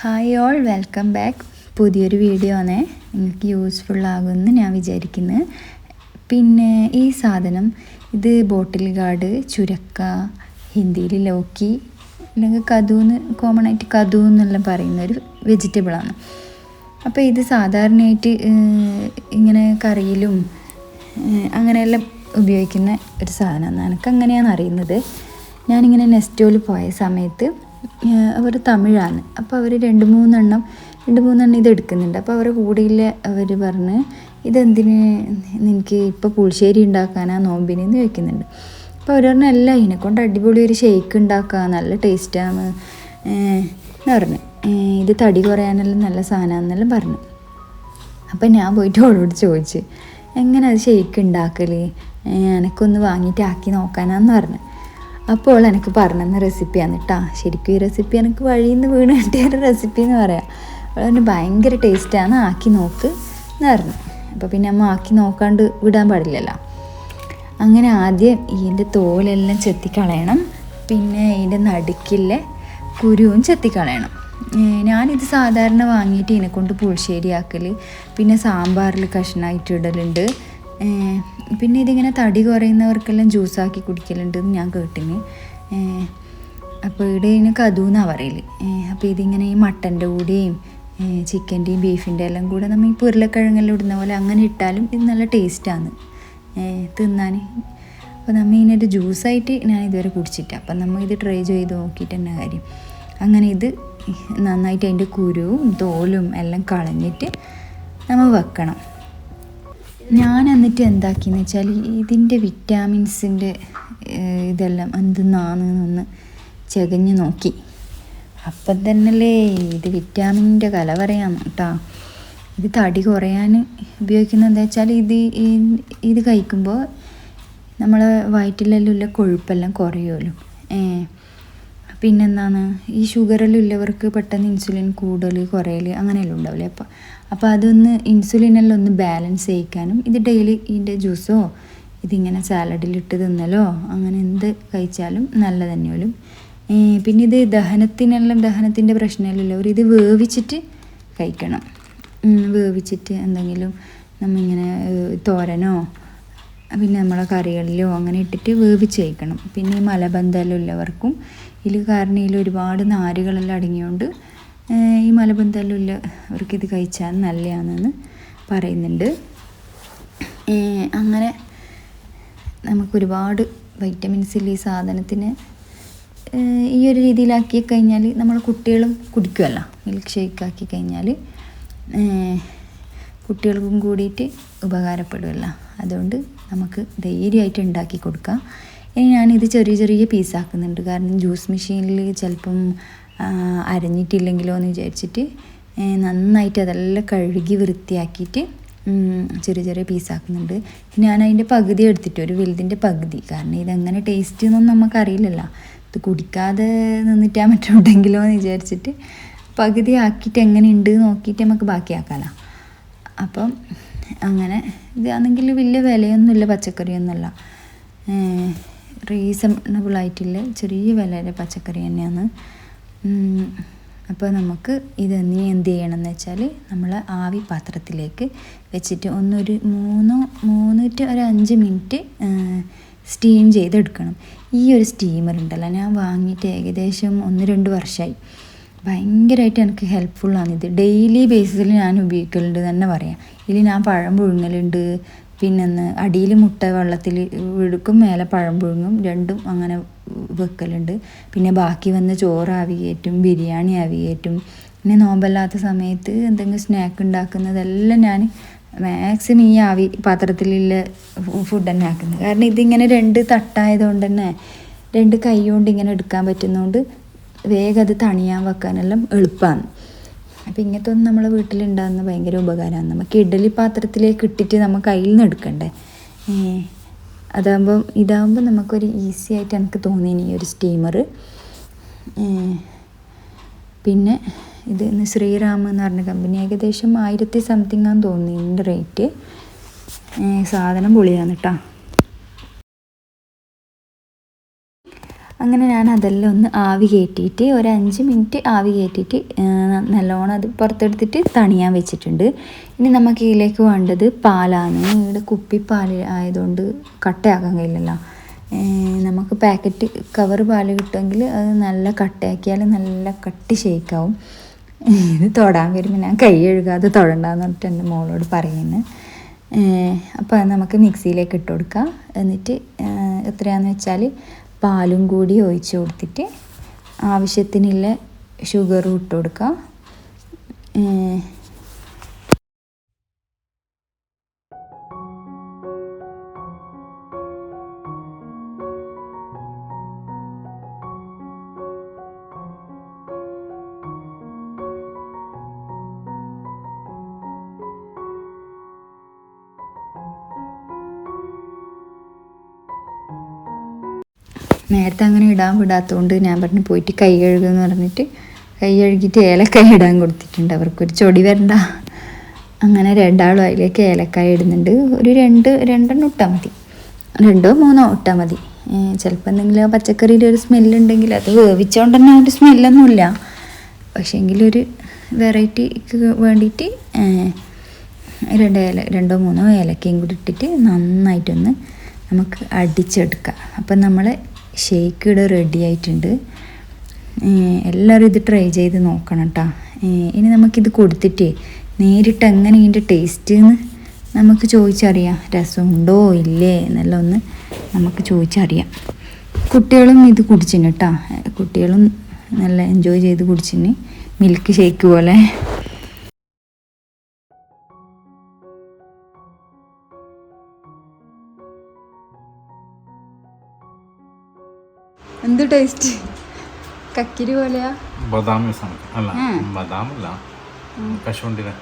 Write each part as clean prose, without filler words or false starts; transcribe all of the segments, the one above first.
Hi all, welcome back. പുതിയൊരു video ആണ്, നിങ്ങൾക്ക് യൂസ്ഫുൾ ആകുമെന്ന് ഞാൻ വിചാരിക്കുന്നു. പിന്നെ ഈ സാധനം ഇത് ബോട്ടിൽ ഗാർഡ്, ചുരക്ക, ഹിന്ദിയിൽ ലോക്കി, അല്ലെങ്കിൽ കദൂന്ന്, കോമൺ ആയിട്ട് കദൂ എന്നെല്ലാം പറയുന്നൊരു വെജിറ്റബിളാണ്. അപ്പോൾ ഇത് സാധാരണയായിട്ട് ഇങ്ങനെ കറിയിലും അങ്ങനെയെല്ലാം ഉപയോഗിക്കുന്ന ഒരു സാധനമാണ്. എനിക്കങ്ങനെയാണ് അറിയുന്നത്. ഞാനിങ്ങനെ നെസ്റ്റോയിൽ പോയ സമയത്ത് അവർ തമിഴാണ്. അപ്പോൾ അവർ രണ്ട് മൂന്നെണ്ണം ഇത് എടുക്കുന്നുണ്ട്. അപ്പോൾ അവരുടെ കൂടെയില്ല അവർ പറഞ്ഞ് ഇതെന്തിന് നിനക്ക് ഇപ്പോൾ പുളിശ്ശേരി ഉണ്ടാക്കാനാണ് നോമ്പിനെന്ന് ചോദിക്കുന്നുണ്ട്. അപ്പോൾ അവർ പറഞ്ഞ അല്ല, ഇതിനെക്കൊണ്ട് അടിപൊളി ഒരു ഷേക്ക് ഉണ്ടാക്കുക, നല്ല ടേസ്റ്റാണ് എന്ന് പറഞ്ഞു. ഇത് തടി കുറയാനെല്ലാം നല്ല സാധനമാണെന്നെല്ലാം പറഞ്ഞു. അപ്പം ഞാൻ പോയിട്ട് അവളോട് ചോദിച്ചു, എങ്ങനെ അത് ഷേക്ക് ഉണ്ടാക്കൽ, എനക്കൊന്ന് വാങ്ങിയിട്ട് ആക്കി നോക്കാനാന്ന് പറഞ്ഞു. അപ്പോൾ എനിക്ക് പറഞ്ഞെന്ന റെസിപ്പിയാണ് കേട്ടോ. ശരിക്കും ഈ റെസിപ്പി എനിക്ക് വഴിയിൽ നിന്ന് വീണ് കിട്ടിയ ഒരു റെസിപ്പി എന്ന് പറയാം. അവളെന്നെ ഭയങ്കര ടേസ്റ്റാണ്, ആക്കി നോക്ക് എന്ന് പറഞ്ഞു. അപ്പോൾ പിന്നെ അമ്മ ആക്കി നോക്കാണ്ട് വിടാൻ പാടില്ലല്ലോ. അങ്ങനെ ആദ്യം ഇതിൻ്റെ തോലെല്ലാം ചെത്തിക്കളയണം. പിന്നെ ഇതിൻ്റെ നടുക്കിലെ കുരുവും ചെത്തിക്കളയണം. ഞാനിത് സാധാരണ വാങ്ങിയിട്ട് ഇതിനെക്കൊണ്ട് പുളിശ്ശേരി ആക്കൽ, പിന്നെ സാമ്പാറിൽ കഷ്ണമായിട്ട് ഇടലുണ്ട്. പിന്നെ ഇതിങ്ങനെ തടി കുറയുന്നവർക്കെല്ലാം ജ്യൂസാക്കി കുടിക്കലുണ്ടെന്ന് ഞാൻ കേട്ടിന്. അപ്പോൾ ഇവിടെ ഇതിന് കദൂന്നാണ് പറയൽ. അപ്പോൾ ഇതിങ്ങനെ ഈ മട്ടൻ്റെ കൂടെയും ചിക്കൻ്റെയും ബീഫിൻ്റെ എല്ലാം കൂടെ നമ്മൾ ഈ ഉരുളക്കിഴങ്ങെല്ലാം ഇടുന്ന പോലെ അങ്ങനെ ഇട്ടാലും ഇത് നല്ല ടേസ്റ്റാണ് തിന്നാൻ. അപ്പോൾ നമ്മൾ ഇതിനൊരു ജ്യൂസായിട്ട് ഞാൻ ഇതുവരെ കുടിച്ചിട്ട്, അപ്പം നമ്മൾ ഇത് ട്രൈ ചെയ്ത് നോക്കിയിട്ട് തന്നെ കാര്യം. അങ്ങനെ ഇത് നന്നായിട്ട് അതിൻ്റെ കുരുവും തോലും എല്ലാം കളഞ്ഞിട്ട് നമ്മൾ വെക്കണം. ഞാൻ എന്നിട്ട് എന്താക്കിയെന്ന് വെച്ചാൽ ഇതിൻ്റെ വിറ്റാമിൻസിൻ്റെ ഇതെല്ലാം എന്തെന്നാണെന്നൊന്ന് ചകഞ്ഞ് നോക്കി. അപ്പം തന്നെയല്ലേ ഇത് വിറ്റാമിൻ്റെ കല പറയാം കേട്ടോ. ഇത് തടി കുറയാൻ ഉപയോഗിക്കുന്നത് എന്താ വെച്ചാൽ ഇത് കഴിക്കുമ്പോൾ നമ്മളെ വയറ്റിലെല്ലാം ഉള്ള കൊഴുപ്പെല്ലാം കുറയുമല്ലോ. പിന്നെന്താണ്, ഈ ഷുഗറെല്ലാം ഉള്ളവർക്ക് പെട്ടെന്ന് ഇൻസുലിൻ കൂടൽ കുറയൽ അങ്ങനെയെല്ലാം ഉണ്ടാവില്ലേ. അപ്പോൾ അതൊന്ന് ഇൻസുലിനെല്ലാം ഒന്ന് ബാലൻസ് ചെയ്യിക്കാനും ഇത് ഡെയിലി ഇതിൻ്റെ ജ്യൂസോ ഇതിങ്ങനെ സാലഡിലിട്ട് തിന്നലോ അങ്ങനെ എന്ത് കഴിച്ചാലും നല്ല തന്നെയോലും. പിന്നെ ഇത് ദഹനത്തിൻ്റെ പ്രശ്നമില്ലല്ലോ, ഇത് വേവിച്ചിട്ട് കഴിക്കണം. വേവിച്ചിട്ട് എന്തെങ്കിലും നമ്മിങ്ങനെ തോരനോ പിന്നെ നമ്മളെ കറികളിലോ അങ്ങനെ ഇട്ടിട്ട് വേവിച്ച് കഴിക്കണം. പിന്നെ ഈ മലബന്ധമെല്ലാം ഉള്ളവർക്കും കാരണം ഇതിൽ ഒരുപാട് നാരുകളെല്ലാം അടങ്ങിയോണ്ട് ഈ മലബന്ധമെല്ലാം ഉള്ളവർക്ക് ഇത് കഴിച്ചാൽ നല്ലതാണെന്ന് പറയുന്നുണ്ട്. അങ്ങനെ നമുക്കൊരുപാട് വൈറ്റമിൻസിൽ ഈ സാധനത്തിന് ഈ ഒരു രീതിയിലാക്കി കഴിഞ്ഞാൽ നമ്മൾ കുട്ടികളും കുടിക്കുമല്ലോ. മിൽക്ക് ഷേക്ക് ആക്കി കഴിഞ്ഞാൽ കുട്ടികൾക്കും കൂടിയിട്ട് ഉപകാരപ്പെടുമല്ലോ. അതുകൊണ്ട് നമുക്ക് ധൈര്യമായിട്ട് ഉണ്ടാക്കി കൊടുക്കാം. ഇനി ഞാനിത് ചെറിയ ചെറിയ പീസാക്കുന്നുണ്ട്, കാരണം ജ്യൂസ് മെഷീനിൽ ചിലപ്പം അരഞ്ഞിട്ടില്ലെങ്കിലോ എന്ന് വിചാരിച്ചിട്ട് നന്നായിട്ട് അതെല്ലാം കഴുകി വൃത്തിയാക്കിയിട്ട് ചെറിയ ചെറിയ പീസാക്കുന്നുണ്ട്. ഞാൻ അതിൻ്റെ പകുതി എടുത്തിട്ട്, ഒരു വലുതിൻ്റെ പകുതി, കാരണം ഇതെങ്ങനെ ടേസ്റ്റ് എന്നൊന്നും നമുക്കറിയില്ലല്ലോ. ഇത് കുടിക്കാതെ നിന്നിട്ടാൻ പറ്റുന്നുണ്ടെങ്കിലോ എന്ന് വിചാരിച്ചിട്ട് പകുതി ആക്കിയിട്ട് എങ്ങനെയുണ്ട് നോക്കിയിട്ട് നമുക്ക് ബാക്കിയാക്കാമല്ലോ. അപ്പം അങ്ങനെ ഇതാണെങ്കിൽ വലിയ വിലയൊന്നുമില്ല, പച്ചക്കറിയൊന്നുമല്ല, റീസണബിളായിട്ടുള്ള ചെറിയ വിലയുടെ പച്ചക്കറി തന്നെയാണ്. അപ്പോൾ നമുക്ക് ഇത് നീ എന്ത് ചെയ്യണമെന്ന് വെച്ചാൽ നമ്മൾ ആവി പാത്രത്തിലേക്ക് വെച്ചിട്ട് ഒരു 3 to 5 മിനിറ്റ് സ്റ്റീം ചെയ്തെടുക്കണം. ഈ ഒരു സ്റ്റീമർ ഉണ്ടല്ലോ, ഞാൻ വാങ്ങിയിട്ട് ഏകദേശം 1-2 വർഷമായി. ഭയങ്കരമായിട്ട് എനിക്ക് ഹെൽപ്ഫുള്ളാണിത്. ഡെയിലി ബേസിസിൽ ഞാൻ ഉപയോഗിക്കലുണ്ട് തന്നെ പറയാം. ഇതിൽ ഞാൻ പഴം പുഴുങ്ങലുണ്ട്, പിന്നെ അടിയിൽ മുട്ട വെള്ളത്തിൽ എടുക്കും, മേലെ പഴം പുഴുങ്ങും, രണ്ടും അങ്ങനെ വെക്കലുണ്ട്. പിന്നെ ബാക്കി വന്ന് ചോറ് ആവി കയറ്റും, ബിരിയാണി ആവി കയറ്റും. പിന്നെ നോമ്പല്ലാത്ത സമയത്ത് എന്തെങ്കിലും സ്നാക്ക് ഉണ്ടാക്കുന്നതെല്ലാം ഞാൻ മാക്സിമം ഈ ആവി പാത്രത്തിലുള്ള ഫുഡ് തന്നെ ആക്കുന്നത്. കാരണം ഇതിങ്ങനെ 2 തട്ടായതുകൊണ്ട് തന്നെ 2 കൈ കൊണ്ട് ഇങ്ങനെ എടുക്കാൻ പറ്റുന്നതുകൊണ്ട് വേഗം അത് തണിയാൻ വെക്കാനെല്ലാം എളുപ്പമാണ്. അപ്പോൾ ഇങ്ങനത്തെ ഒന്നും നമ്മളെ വീട്ടിലുണ്ടാകുന്ന ഭയങ്കര ഉപകാരമാണ്. നമുക്ക് ഇഡലി പാത്രത്തിലേക്ക് ഇട്ടിട്ട് നമുക്ക് കയ്യിൽ നിന്ന് എടുക്കണ്ടേ. ഇതാകുമ്പോൾ നമുക്കൊരു ഈസി ആയിട്ട് എനിക്ക് തോന്നി ഈ ഒരു സ്റ്റീമർ. പിന്നെ ഇത് ശ്രീറാം എന്ന് പറഞ്ഞ കമ്പനി, ഏകദേശം 1000 സംതിങ് ആണെന്ന് തോന്നി ഇതിൻ്റെ റേറ്റ്. സാധനം പൊളിയാണ് കേട്ടോ. അങ്ങനെ ഞാൻ അതെല്ലാം ഒന്ന് ആവി കയറ്റിയിട്ട് ഒരു 5 മിനിറ്റ് ആവി കയറ്റിയിട്ട് നല്ലോണം അത് പുറത്തെടുത്തിട്ട് തണിയാൻ വെച്ചിട്ടുണ്ട്. ഇനി നമുക്ക് ഇതിലേക്ക് വേണ്ടത് പാലാണ്. ഇവിടെ കുപ്പിപ്പാൽ ആയതുകൊണ്ട് കട്ടയാക്കാൻ കഴിയില്ലല്ലോ. നമുക്ക് പാക്കറ്റ് കവർ പാൽ കിട്ടുമെങ്കിൽ അത് നല്ല കട്ടയാക്കിയാൽ നല്ല കട്ടി ഷേക്കാവും. ഇത് തൊടാൻ വരുമ്പോൾ ഞാൻ കൈ കഴുകാതെ തൊടണ്ടെന്ന് പറഞ്ഞിട്ട് എൻ്റെ മോളോട് പറയുന്നത്. അപ്പോൾ നമുക്ക് മിക്സിയിലേക്ക് ഇട്ട് കൊടുക്കുക. എന്നിട്ട് എത്രയാണെന്ന് വെച്ചാൽ പാലും കൂടി ഒഴിച്ച് കൊടുത്തിട്ട് ആവശ്യത്തിനുള്ള ഷുഗറും ഇട്ട് കൊടുക്കുക. നേരത്തെ അങ്ങനെ ഇടാൻ വിടാത്തതുകൊണ്ട് ഞാൻ പറഞ്ഞു പോയിട്ട് കൈ കഴുകുമെന്ന് പറഞ്ഞിട്ട് കൈ കഴുകിയിട്ട് ഏലക്കായ ഇടാൻ കൊടുത്തിട്ടുണ്ട്. അവർക്കൊരു ചൊടി വരണ്ട. അങ്ങനെ രണ്ടാളും അതിലേക്ക് ഏലക്കായ ഇടുന്നുണ്ട്. ഒരു രണ്ടെണ്ണം ഇട്ടാൽ മതി, 2 3 ഇട്ടാൽ മതി. ചിലപ്പോൾ എന്തെങ്കിലും പച്ചക്കറിയുടെ ഒരു സ്മെല്ലുണ്ടെങ്കിൽ അത് വേവിച്ചുകൊണ്ട് തന്നെ ഒരു സ്മെല്ലൊന്നുമില്ല. പക്ഷേ എങ്കിലൊരു വെറൈറ്റിക്ക് വേണ്ടിയിട്ട് 2 3 ഏലക്കയും കൂടി ഇട്ടിട്ട് നന്നായിട്ടൊന്ന് നമുക്ക് അടിച്ചെടുക്കാം. അപ്പം നമ്മൾ ഷേക്ക് ഇവിടെ റെഡി ആയിട്ടുണ്ട്. എല്ലാവരും ഇത് ട്രൈ ചെയ്ത് നോക്കണം കേട്ടോ. ഇനി നമുക്കിത് കൊടുത്തിട്ട് നേരിട്ട് എങ്ങനെ ഇതിൻ്റെ ടേസ്റ്റ് എന്ന് നമുക്ക് ചോദിച്ചറിയാം. രസമുണ്ടോ ഇല്ലേ എന്നെല്ലാം ഒന്ന് നമുക്ക് ചോദിച്ചറിയാം. കുട്ടികളും ഇത് കുടിച്ചിന് കേട്ടോ. കുട്ടികളും നല്ല എൻജോയ് ചെയ്ത് കുടിച്ചിന്, മിൽക്ക് ഷേക്ക് പോലെ. എന്ത് ടേസ്റ്റ്? കക്കിരി പോലെയാ? ബദാം അല്ല, ബദാമല്ല, കശുവണ്ടിയില്ല.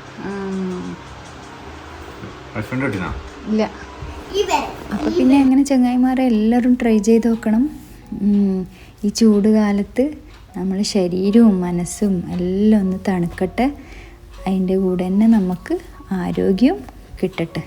ഇല്ല. അപ്പം പിന്നെ അങ്ങനെ ചങ്ങായിമാരെ എല്ലാവരും ട്രൈ ചെയ്ത് നോക്കണം. ഈ ചൂട് കാലത്ത് നമ്മൾ ശരീരവും മനസ്സും എല്ലാം ഒന്ന് തണുക്കട്ടെ. അതിൻ്റെ കൂടെ തന്നെ നമുക്ക് ആരോഗ്യം കിട്ടട്ടെ.